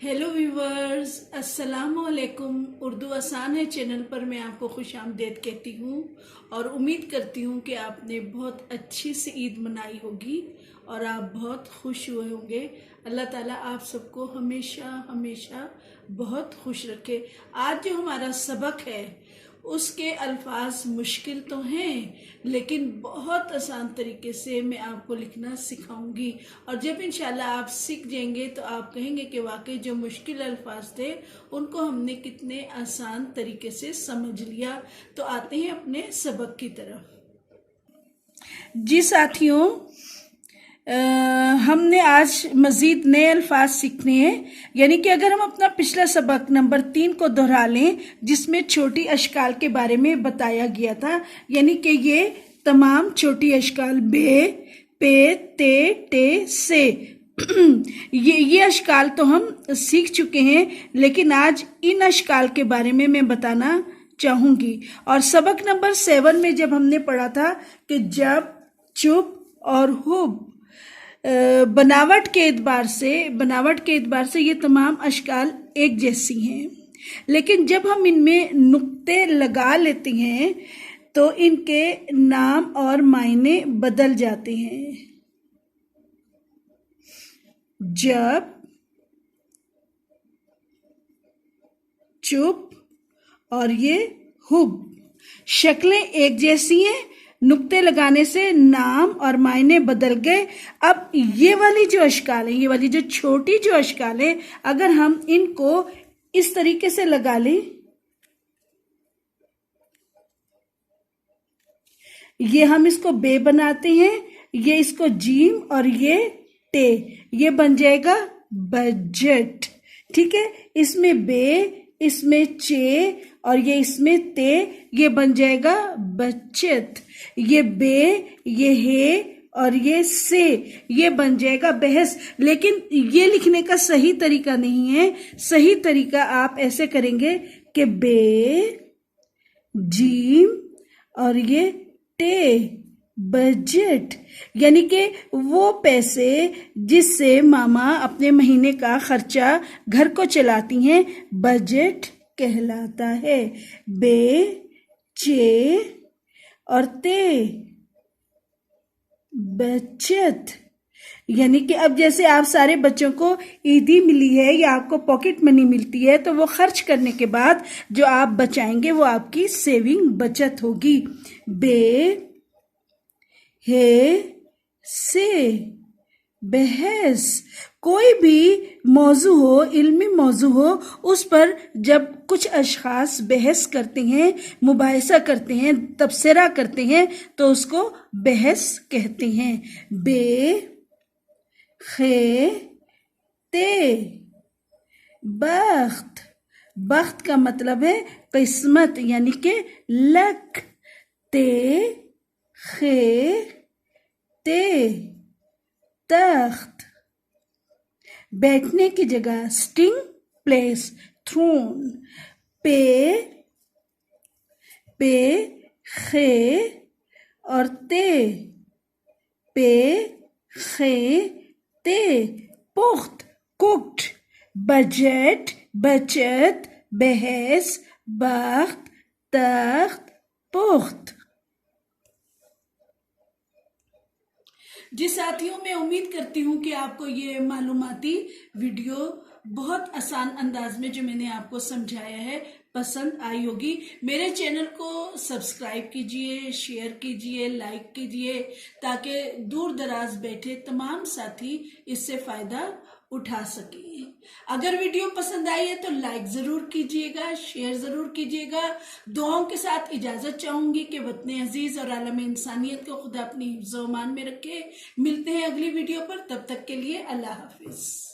Hello viewers, अस्सलाम वालेकुम। उर्दू आसान है चैनल पर मैं आपको खुश आमदीद कहती हूँ और उम्मीद करती हूँ कि आपने बहुत अच्छी से ईद मनाई होगी और आप बहुत खुश हुए होंगे। अल्लाह ताला आप सबको हमेशा हमेशा बहुत खुश रखे। आज जो हमारा सबक है उसके अल्फाज मुश्किल तो हैं, लेकिन बहुत आसान तरीके से मैं आपको लिखना सिखाऊंगी और जब इंशाल्लाह आप सीख जाएंगे तो आप कहेंगे कि वाकई जो मुश्किल अल्फाज थे उनको हमने कितने आसान तरीके से समझ लिया। तो आते हैं अपने सबक की तरफ। जी साथियों, हमने आज मज़ीद नए अल्फाज सीखने हैं। यानी कि अगर हम अपना पिछला सबक नंबर 3 को दोहरा लें जिसमें छोटी अशकाल के बारे में बताया गया था, यानी कि ये तमाम छोटी अशकाल बे, पे, ते, टे, से ये अशकाल तो हम सीख चुके हैं, लेकिन आज इन अशकाल के बारे में मैं बताना चाहूँगी। और सबक नंबर 7 में जब हमने पढ़ा था कि जब, चुप और हुब बनावट के एतबार से ये तमाम अशकाल एक जैसी हैं, लेकिन जब हम इनमें नुक्ते लगा लेते हैं तो इनके नाम और मायने बदल जाते हैं। जब, चुप और ये हुब शक्लें एक जैसी हैं, नुक्ते लगाने से नाम और मायने बदल गए। अब ये वाली जो अशकाल है, ये वाली जो छोटी जो अशकाल है, अगर हम इनको इस तरीके से लगा लें, ये हम इसको बे बनाते हैं, ये इसको जीम और ये टे, ये बन जाएगा बजट। ठीक है, इसमें बे, इसमें चे और ये इसमें ते, ये बन जाएगा बचत। ये बे, ये हे और ये से, ये बन जाएगा बहस। लेकिन ये लिखने का सही तरीका नहीं है। सही तरीका आप ऐसे करेंगे कि बे, जीम और ये टे, बजट। यानी कि वो पैसे जिससे मामा अपने महीने का खर्चा घर को चलाती हैं, बजट कहलाता है। बे, चे और ते, बचत। यानी कि अब जैसे आप सारे बच्चों को ईदी मिली है या आपको पॉकेट मनी मिलती है, तो वो खर्च करने के बाद जो आप बचाएंगे वो आपकी सेविंग बचत होगी। बे, हे, से, बहस। कोई भी मौजू हो, इल्मी मौजू हो, उस पर जब कुछ अशखास बहस करते हैं, मुबाहिसा करते हैं, तबसरा करते हैं, तो उसको बहस कहते हैं। बे, खे, ते, बख्त। बख्त का मतलब है किस्मत, यानी कि लक। ते, खे, ते, तख्त। बैठने की जगह स्टिंग, प्लेस, थ्रोन। पे, खे और ते, पे, खे, ते, पुख्त, कुक्ड। बजट, बचत, बहस, बख्त, तख्त, पुख्त। जी साथियों, मैं उम्मीद करती हूँ कि आपको ये मालूमाती वीडियो बहुत आसान अंदाज में जो मैंने आपको समझाया है पसंद आई होगी। मेरे चैनल को सब्सक्राइब कीजिए, शेयर कीजिए, लाइक कीजिए, ताकि दूर दराज बैठे तमाम साथी इससे फायदा उठा सके। अगर वीडियो पसंद आई है तो लाइक जरूर कीजिएगा, शेयर जरूर कीजिएगा। दुआओं के साथ इजाजत चाहूंगी कि वतन अजीज और आलम इंसानियत को खुदा अपनी हिफ्ज़-ओ-अमान में रखे। मिलते हैं अगली वीडियो पर, तब तक के लिए अल्लाह हाफिज।